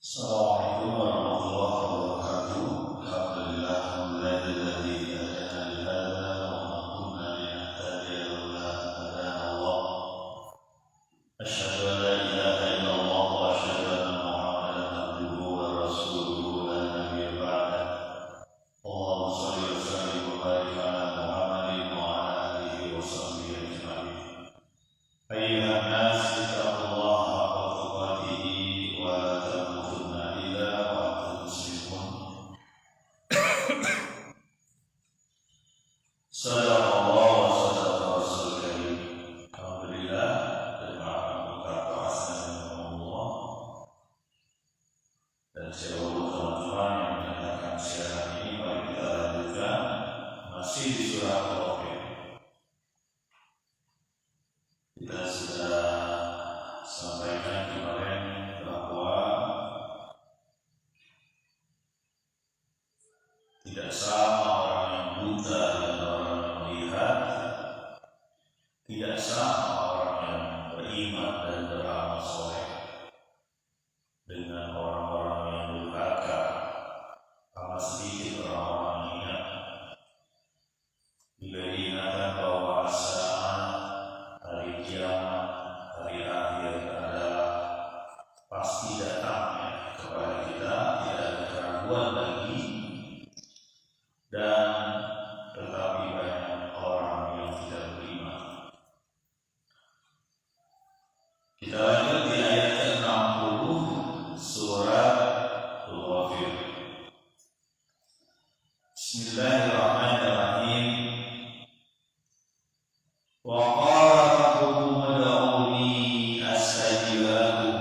Assalamualaikum warahmatullahi wabarakatuh. Alhamdulillah alladzi hadana li hadza wa ma kunna linahtadiya laula an hadana Allah. Asyhadu an la ilaha illallah wa asyhadu anna Muhammadan abduhu wa rasuluhu la nabiyya ba'dah. Allahumma shalli wa sallim wa barik ala Muhammadin wa ala alihi wa sahbihi ajma'in. Ayyuhan nas ittaqullaha haqqa tuqatih wa la tamutunna illa wa antum muslimun. Sadaqallah wa sadaqa rasul karim. Alhamdulillah, jemaah berkat Allah dan seluruh teman-teman yang mendengarkan siaran ini, mari kita lanjutkan masih di surah Al-Ghafir. Kita sudah sampaikan kemarin bahwa tidak sama orang yang buta dan orang yang melihat, tidak sama orang yang beriman dan beramal soleh dengan orang-orang yang durhaka. Amat sedikit orang-orang yang ingat. Bila diingatkan bahwa hari kiamat, hari akhir adalah pasti datangnya kepada kita, tidak ada keraguan lagi, dan tetapi banyak orang yang tidak beriman. Kita lanjut di ayat ke-60 surat Al-Ghafir. Bismillahirrahmanirrahim. Wa qala rabbukum ud'uni astajib lakum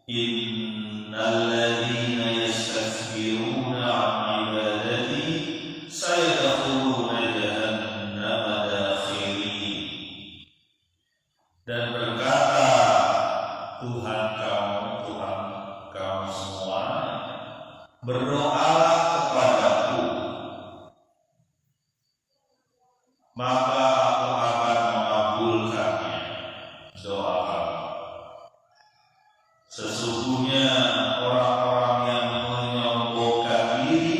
innal ladzina yastakbiruna 'an ibadati sayadkhuluna jahannama dakhirin. Dan berkata Tuhan kamu semua, berdoalah kepadaku, maka aku akan mengabulkannya doa kamu. Sesungguhnya orang-orang yang menyombongkan diri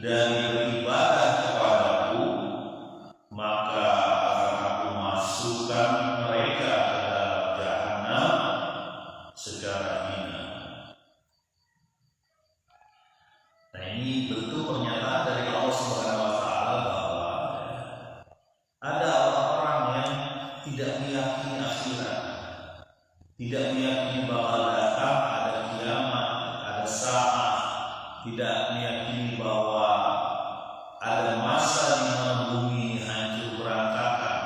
dari beribadah kepadaku, maka akan aku masukkan mereka ke dalam jahanam secara hina. Nah, ini bentuk pernyataan dari Allah Subhanahu wa taala bahwa ada orang-orang yang tidak meyakini akhirat, tidak meyakini bakal datang ada kiamat, ada saat, tidak meyakini bahwa ada masa di mana bumi hancur berantakan.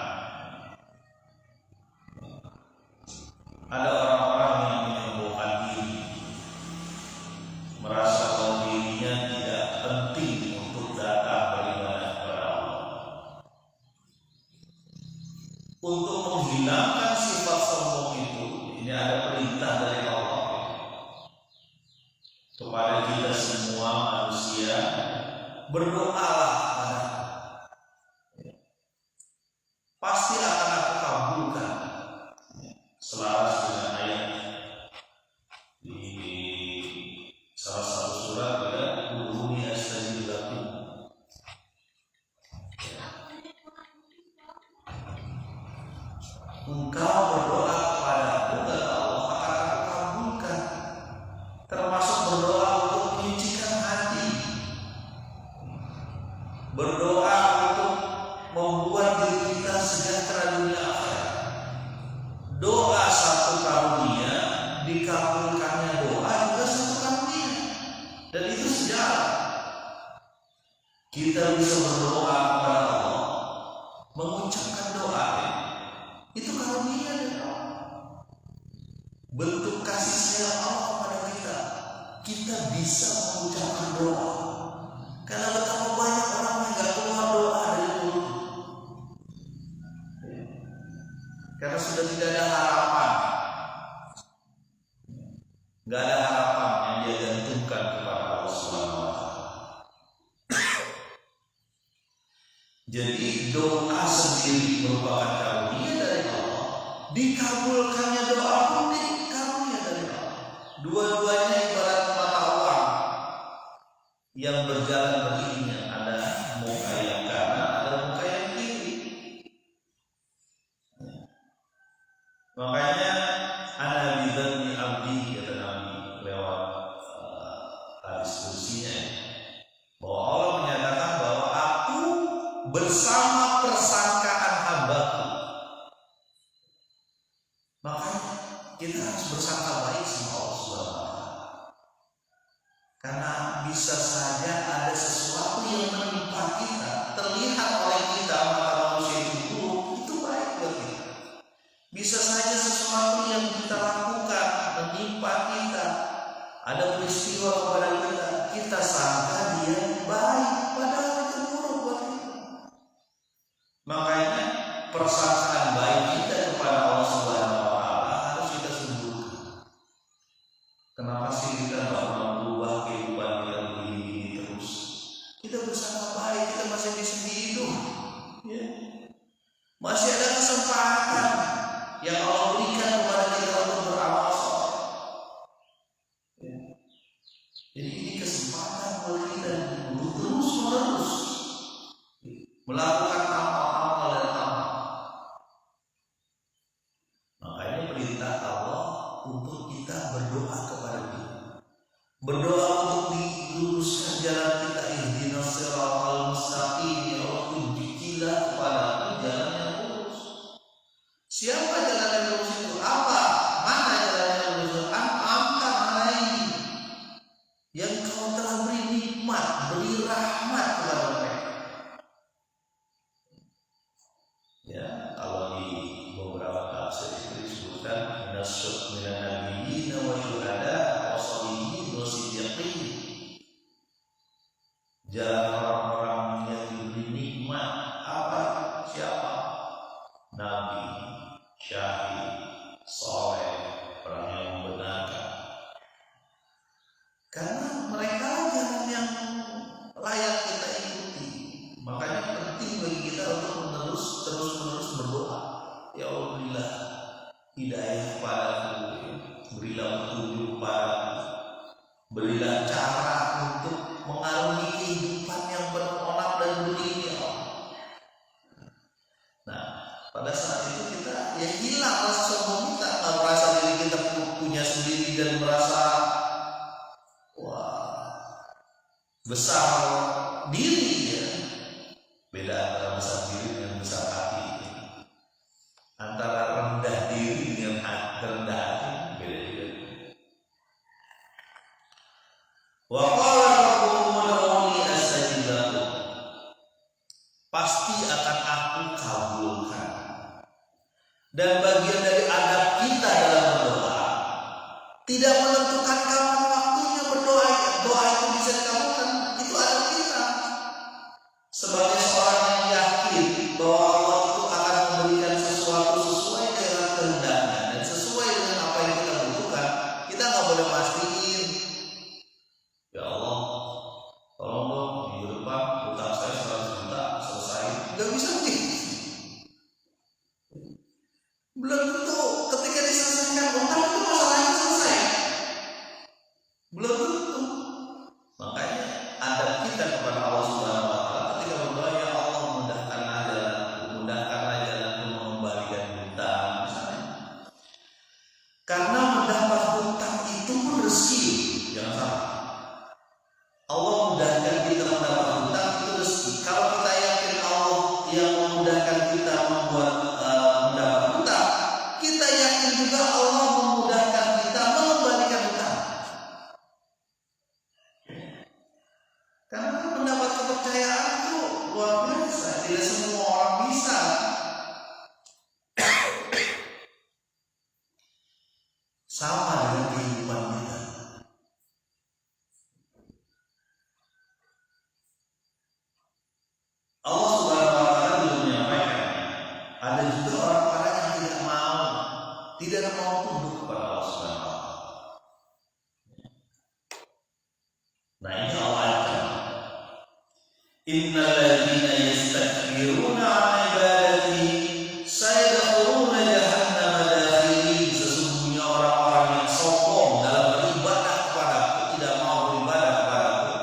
Ada orang-orang yang menyombongkan diri, merasa bahwa dirinya tidak penting untuk datang beribadah kepada Allah. Untuk menghilangkan sifat sombong itu, ini ada perintah dari Allah kepada kita semua manusia, berdoalah kepadaku, pasti akan aku kabulkan. Selaras dengan ayat di salah satu surat, ya, ud'uni astajib lakum. Engkau berdoa kepadaku, kata Allah, akan aku kabulkan. Termasuk berdoa untuk menyucikan hati, berdoa untuk membuat diri kita sejahtera dunia akhirat. Doa satu karunia, dikabulkannya doa juga satu karunia, dan itu sejarah. Kita bisa berdoa kepada Allah, mengucapkan doa, itu karunia dari Allah, bentuk kasih sayang Allah kepada kita. Kita bisa mengucapkan doa, karena betapa banyak orang yang gak keluar doa dari mulut, karena sudah tidak ada harapan, gak ada harapan yang dia gantungkan kepada Allah Subhanahu wa taala. Jadi doa sendiri merupakan karunia dari Allah, dikabulkannya doa pun karunia dari Allah. Dua-duanya ibarat yang berjalan beriringan, ada muka yang kanan, ada muka yang kiri. Makanya ana bidzanni abdi, kata Nabi lewat hadis kursinya, bahwa Allah menyatakan bahwa aku bersama persangkaan hambaku. Makanya kita harus bersangka baik sama Allah Subhanahu wa Ta'ala. Karena bisa saja ada sesuatu yang menimpa kita, terlihat oleh kita mata manusia itu buruk, itu baik buat kita. Bisa saja sesuatu yang kita lakukan menimpa kita, ada peristiwa kepada kita sangka dia baik, padahal itu buruk buat kita. Makanya persangkaan baik kita kepada Allah Subhanahu wa Ta'ala harus kita sembunyikan. Kenapa sih kita nggak pernah berubah kehidupan kita begini terus? Kita bersangka baik, kita masih bisa hidup, ya. Masih ada kesempatan yang Allah berikan kepada kita untuk beramal soleh. Ya. Jadi ini kesempatan buat kita untuk terus menerus melakukan amal-amal dan amal. Makanya perintah Allah untuk kita berdoa kepada Dia, berdoa untuk diluruskan jalan kita. Ihdinas siratal mustaqim, ya Allah, tunjukilah kepadaku jalan yang lurus. Siapa jalan yang lurus itu? Apa? Mana jalan yang lurus? Amta alaihi, yang Kau telah beri nikmat, beri rahmat kepada mereka. Ya, kalau di beberapa tafsir itu disebutkan nasab minan nabiyyin wa syuhada wa shalihin wa siddiqin. Jalan orang-orang yang diberi nikmat. Apa? Siapa? Nabi, syahid, soleh, orang yang membenarkan. Karena mereka jalan yang layak kita ikuti. Makanya penting bagi kita untuk terus-menerus berdoa. Ya Allah, berilah hidayah kepadaku, berilah petunjuk kepadaku, berilah cara untuk mengarungi kehidupan yang penuh onak dan beli, ya Allah. Nah, pada saat itu kita ya hilang rasa sombong kita, nggak merasa diri kita punya sendiri dan merasa wah besar diri, ya. Beda antara besar diri dengan besar hati, antara rendah diri dengan rendah hati, beda juga. Wa qala rabbukum ud'uni astajib lakum, pasti akan aku kabulkan. Dan bagian dari adab kita dalam berdoa, tidak menentukan kapan waktunya berdoa. Doa itu bisa dikabulkan, itu adab kita. Sebagai seorang yang yakin bahwa Allah itu akan memberikan sesuatu sesuai dengan kehendaknya dan sesuai dengan apa yang kita butuhkan, kita nggak boleh pastiin, ya Allah, tolong dong minggu depan utang saya 100 juta selesai. Nggak bisa begitu. Belum tentu ketika diselesaikan utang itu masalahnya selesai. Belum tentu. Makanya adab kita kepada Allah Subhanahu wa Ta'ala ketika berdoa, ya Allah, mudahkanlah jalanku, mudahkanlah jalanku mengembalikan hutang, misalnya. Karena mendapat hutang itu pun rezeki, jangan salah. Allah mudahkan kita mendapat hutang itu rezeki. Kalau kita yakin Allah yang memudahkan kita membuat mendapat hutang, kita yakin juga Allah memudahkan kita mengembalikan hutang. Karena mendapat kepercayaan itu luar biasa, tidak semua orang bisa. Sama dengan kehidupan kita. Allah Subhanahu wa Ta'ala juga menyampaikan, ada juga orang-orang yang tidak mau tunduk kepada Allah Subhanahu wa Ta'ala. Nah, ini Allah akan innal ladzina yastakbiruna 'an ibadati sayadkhuluna jahannama dakhirin. Sesungguhnya orang-orang yang sombong dalam beribadah kepadaku, tidak mau beribadah kepadaku,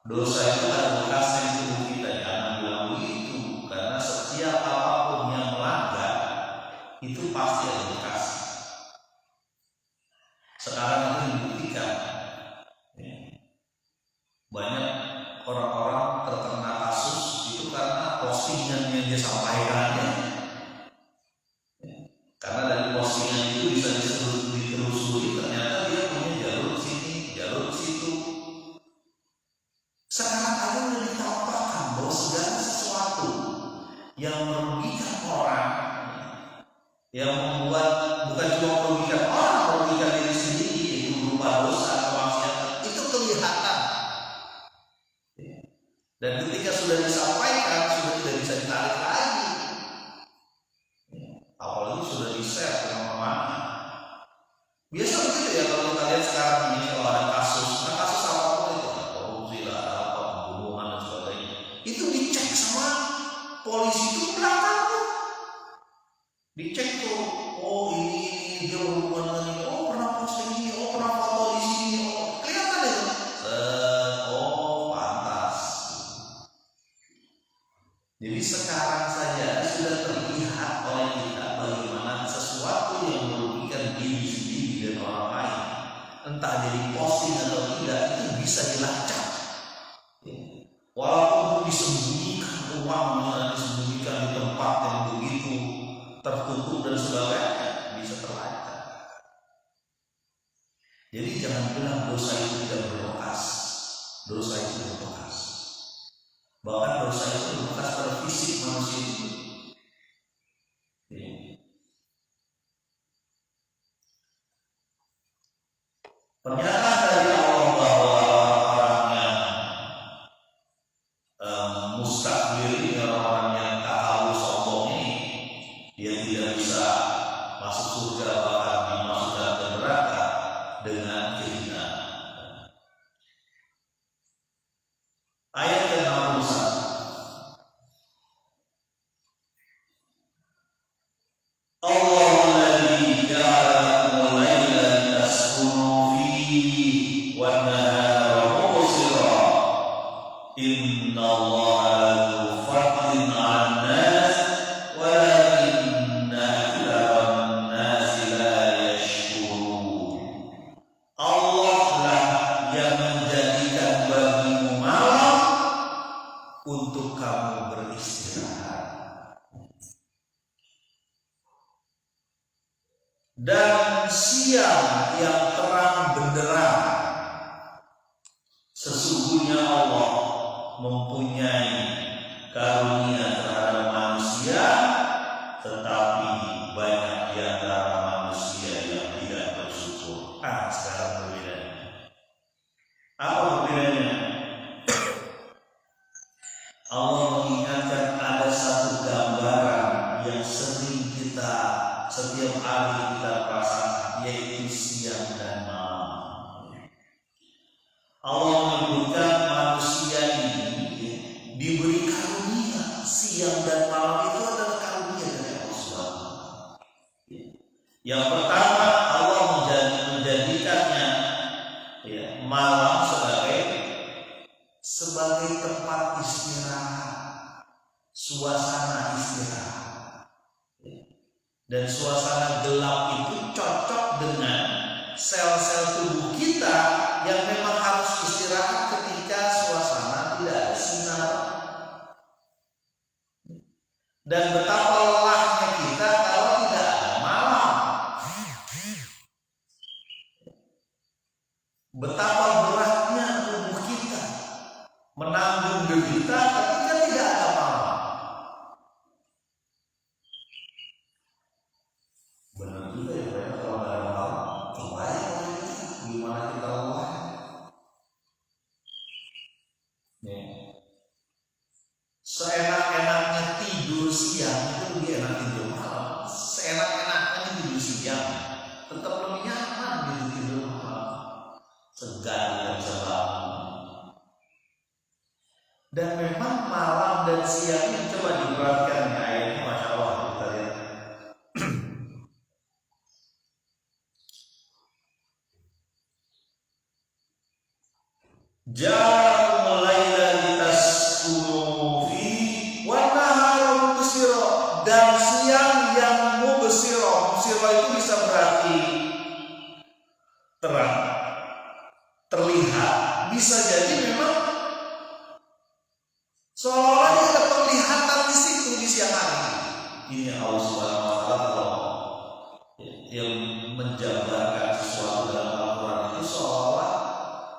Dosa itu ada bekasnya di tubuh kita, jangan bilang begitu, karena setiap apapun yang melanggar itu pasti ada bekas. Sekarang itu dibuktikan, ya. Banyak orang-orang terkena kasus itu karena postingan yang dia sampaikannya, ya. Karena dari postingan itu bisa ditelusuri ternyata dia punya jalur sini, jalur situ. Sekarang ada yang ditampakkan bahwa segala sesuatu yang merugikan orang, yang membuat bukan cuma merugikan orang, merugikan diri sendiri, itu berupa dosa atau maksiat, itu kelihatan. Dan ketika sudah disampaikan, sudah tidak bisa ditarik lagi. Apalagi sudah di-share kemana-mana. Biasa begitu ya kalau kita lihat sekarang ini, kalau ada kasus, nah kasus apapun itu, ada korupsi lah, ada apa, pembunuhan dan sebagainya, itu dicek sama polisi itu belakang tuh. Dicek tuh, oh ini dia berhubungan dengan ini, oh pernah posting ini, oh pernah foto di sini, oh kelihatan itu. Oh pantas. Jadi sekarang saja sudah terlihat oleh kita bagaimana sesuatu yang merugikan diri sendiri dan orang lain, entah jadi posting atau tidak, itu bisa dilacak. Walaupun disembunyikan uangnya, disembunyikan di tempat yang begitu tertutup dan sebagainya, bisa terlacak. Jadi jangan bilang dosa itu tidak berbekas. Dosa itu berbekas. Bahkan dosa itu berbekas pada fisik manusia itu. Pernyataan dari Allah bahwa orang yang mustakbir ini, orang yang tahu sombong ini, dia tidak bisa masuk surga, bahkan dimasukkan ke neraka dengan kehinaan. Ayat ke-61. Alladzi ja'ala lakumul laila litaskunu fihi wan nahara mubsira. Innallaha lahu fadlin 'alan nas walakinna aktsarun nasi la yashkurun. Allah lah yang menjadikan bagimu malam untuk kamu beristirahat, dan siang yang terang benderang. Sesungguhnya Allah mempunyai karunia terhadap manusia, tetapi banyak di antara manusia yang tidak bersyukur. Sekarang berbedanya. Apa perbedaannya? Allah mengingatkan ada satu gambaran yang sering kita setiap hari kita rasakan, yaitu siang dan malam. Allah menyebutkan manusia ini diberi karunia. Siang dan malam itu adalah karunia dari Allah SWT. Yang pertama, Allah menjadikannya malam sebagai tempat istirahat, suasana istirahat. Dan suasana gelap itu cocok dengan sel-sel tubuh kita yang memang harus istirahat ketika suasana tidak ada sinar. Dan betapa lelahnya kita kalau tidak ada malam. Betapa beratnya tubuh kita menanggung derita ketika tidak ada malam. Benar juga ya, kalau nggak ada malam, kebayang gimana kita lelah. Seenak-enaknya tidur siang itu lebih enak tidur malam. Seenak-enaknya tidur siang tetap lebih nyaman gitu tidur malam. Segar dan bisa bangun. Dan memang malam dan siang ini coba diperhatikan ya, ayatnya Masya Allah kita lihat. Ja'ala lakum Ini Allah Subhanahu wa taala kalau yang menjabarkan sesuatu dalam Al-Quran itu seolah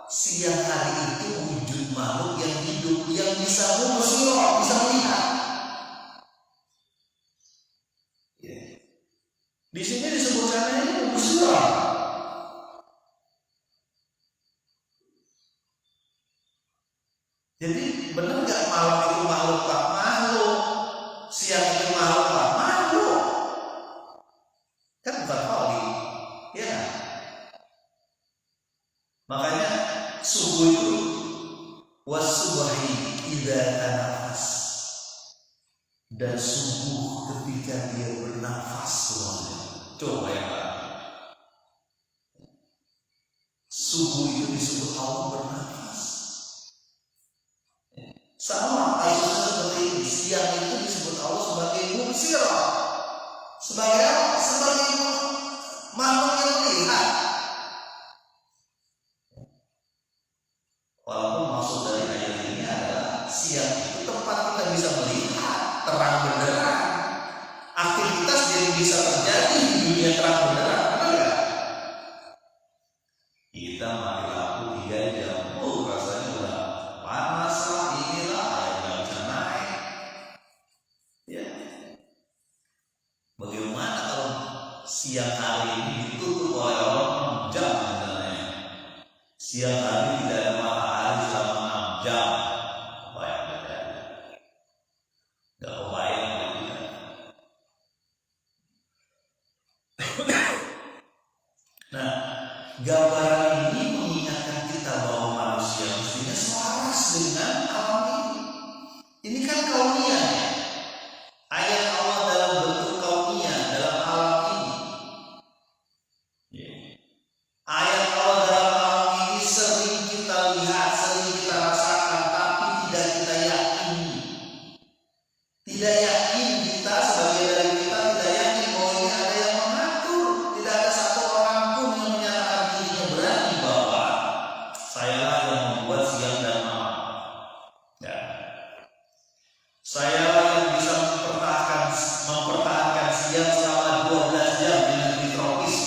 siang hari itu wujud makhluk yang hidup, yang bisa mubsirah, bisa melihat. Di sini disebutkan ini mubsirah. Jadi benar nggak malam itu makhluk Pak? Makhluk. Siang itu makhluk Pak? Makhluk. Kan bukan kali, ya. Makanya subuh itu wasubahi idza tanafas, dan subuh ketika dia bernafas semuanya. Coba ya Pak. Subuh itu disebut Allah bernafas. Sama kasusnya seperti ini. Siang itu disebut Allah sebagai mubsirah. Sebagai apa? Sebagai makhluk yang melihat. Walaupun maksud dari ayat ini adalah siang itu tempat kita bisa melihat terang benderang. Aktivitas yang bisa terjadi di dunia terang benderang, benar nggak? Kita mati lampu 3 jam, rasanya udah panas lah, inilah air nggak bisa naik. Ya. Bagaimana kalau siang hari ini ditutup oleh Allah 6 jam misalnya? Siang hari tidak ada matahari selama 6 jam. Apa yang terjadi? Gak kebayang gitu ya. Nah, gambaran ini mengingatkan kita bahwa manusia mestinya selaras dengan alam ini. Ini kan kauniyah ya. Ayat Allah dalam bentuk kauniyah dalam alam ini. Ayat Allah dalam alam ini sering kita lihat, sering kita rasakan, tapi tidak kita yakini. Tidak yakin kita, sebagian dari kita tidak yakin bahwa ini ada yang mengatur. Tidak ada satu orang pun yang menyatakan dirinya berani bahwa sayalah yang membuat siang dan malam. Ya. Sayalah yang bisa mempertahankan siang selama 12 jam di negeri tropis.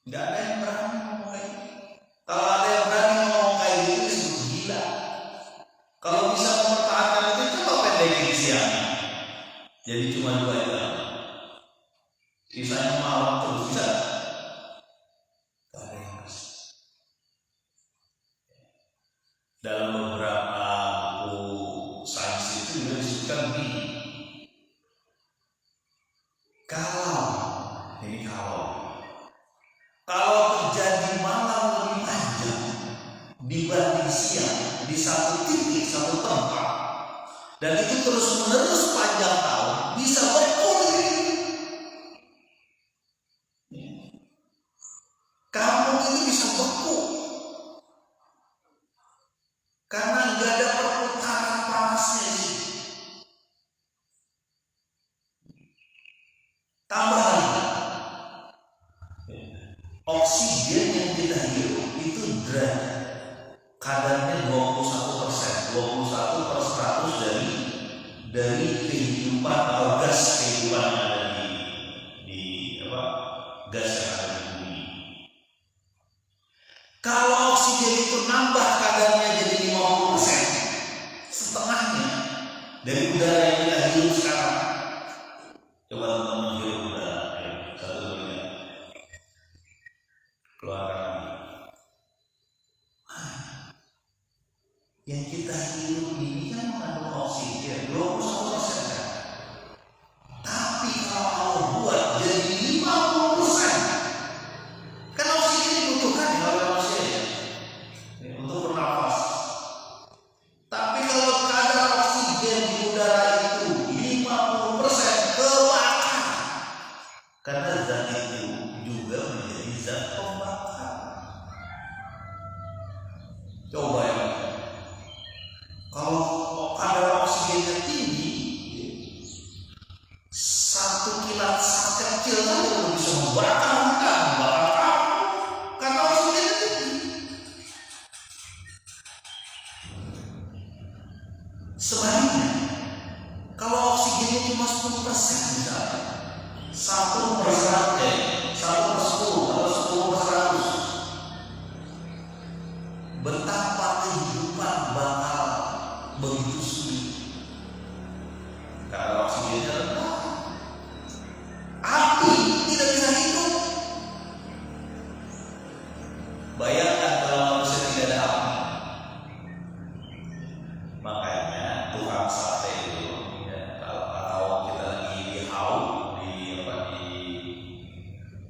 Nggak ada yang berani ngomong kayak gitu. Kalau ada yang berani ngomong kayak gitu disebut gila. Kalau bisa mempertahankan itu, coba pendekin siangnya. Jadi cuma 2 jam. Sisanya malam terus bisa. Gak ada yang bisa. Dalam beberapa buku sains itu juga disebutkan begini. Kalau terjadi malam lebih panjang dibanding siang di satu titik, satu tempat, dan itu terus menerus panjang tahun, bisa beku ini. Kampung itu bisa beku karena nggak ada perputaran panasnya sih. Tambah lagi, oksigen yang kita hirup itu kadarnya 21%, 21 per 100 dari kehidupan atau gas kehidupan yang ada di gas yang ada di bumi. Kalau oksigen itu nambah kadarnya jadi 50%, setengahnya dari udara yang kita hirup sekarang. Coba teman-teman hirup udara, satu dua keluarkan lagi. Yang kita hirup ini kan mengandung oksigen 21% kan? Tapi kalau Allah buat jadi 50%, kan oksigen dibutuhkan ya oleh manusia ya, untuk bernafas. Tapi kalau kadar oksigen di udara itu 50% kebakar, karena zat itu juga menjadi zat pembakar. Coba ya, kalau kadar oksigennya tinggi, 1 kilat asap kecil saja udah bisa membakar hutan, membakar kamu, karena oksigennya tinggi. Sebaliknya, kalau oksigennya oksigen cuma 10% misalnya, 1/100, 1/10 atau 10/100, betapa kehidupan bakal begitu sulit karena oksigennya rendah. Api tidak bisa hidup. Bayangkan kalau manusia tidak ada api. Makanya tukang sate itu, ya, kalau kita lagi di haul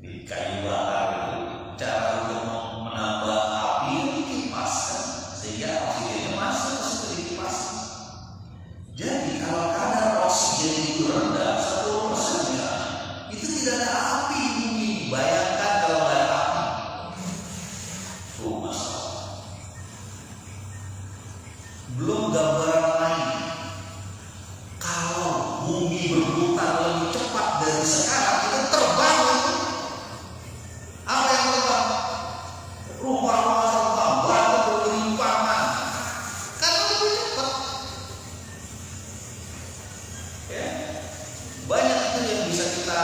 di kayu bakar itu, cara untuk menambah api itu kipas kan, sehingga oksigennya masuk ke kipas. Jadi kalau kadar oksigen itu rendah 1% ya, itu tidak ada api di bumi. Bayangkan kalau nggak ada api, tuh masalah. Belum gambaran lain, kalau bumi berputar lebih cepat dari sekarang, kita terbang itu. Apa yang terbang? Rumah-rumah terbang, batu bergelimpangan, karena lebih cepat. Ya, banyak itu yang bisa kita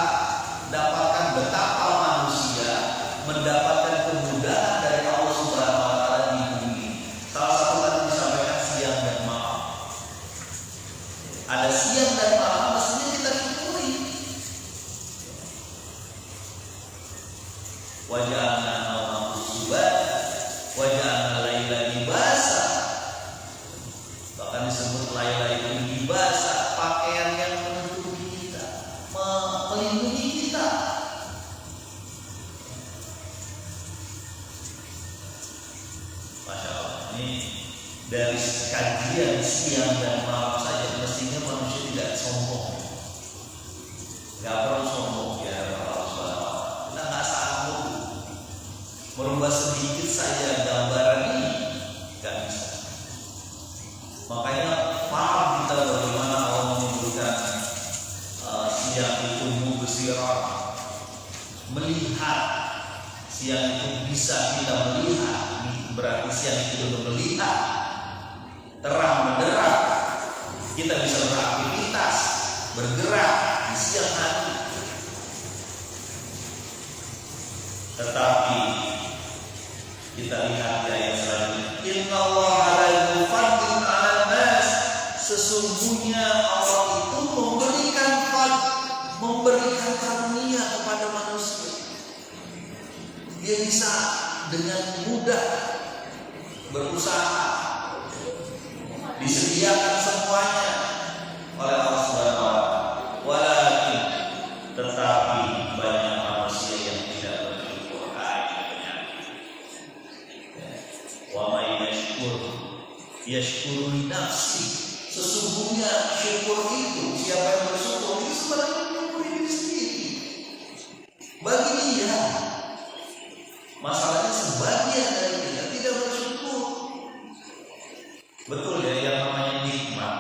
dapatkan, betapa manusia mendapatkan kemudahan dari Allah Subhanahu wa taala di bumi. Salah satu tadi disampaikan siang dan malam. Ada siang dan malam, mestinya kita syukuri. Waja'alna nawmakum subata waja'alna laila libasa. Bahkan disebut laila itu libasa, pakaian yang menutupi kita, melindungi kita. Masya Allah, ini dari kajian siang dan malam saja mestinya manusia tidak sombong. Gak perlu sombong ya Allah Subhanahu wa taala. Kita nggak sanggup merubah sedikit saja gambaran ini, gak bisa. Makanya paham kita bagaimana Allah menyebutkan siang itu mubsirah, melihat. Siang itu bisa kita melihat, berarti siang itu untuk melihat, terang benderang. Kita bisa beraktivitas, bergerak di siang hari. Tetapi kita lihat di ayat selanjutnya, Innallaha la yufaddilu 'alan nas. Sesungguhnya Allah itu memberikan karunia kepada manusia. Dia bisa dengan mudah berusaha, disediakan semuanya oleh Allah Subhanahu wa taala. Walakin, tetapi banyak manusia yang tidak bersyukur. Wa may yashkuru li nafsi. Sesungguhnya syukur itu, siapa yang bersyukur itu sebenarnya menyukuri diri sendiri. Bagi dia, masalahnya sebagian dari kita tidak bersyukur. Betul ya, yang namanya nikmat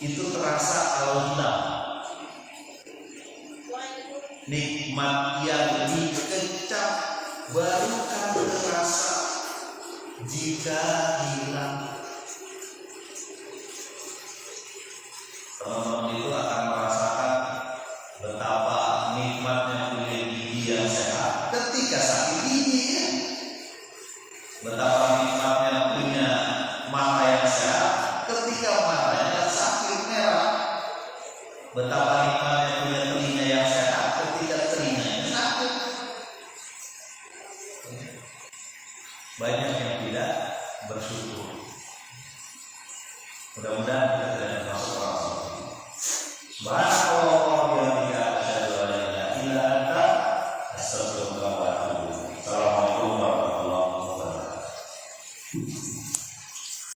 itu terasa kalau hilang. Nikmat yang dikecap baru kan terasa jika hilang. Teman-teman itu akan merasakan betapa nikmatnya punya gigi yang sehat ketika sakit gigi, ya. Betapa nikmatnya punya mata yang sehat ketika matanya sakit merah. Betapa nikmatnya punya telinga yang sehat ketika telinganya sakit. Banyak yang tidak bersyukur. Mudah-mudahan kita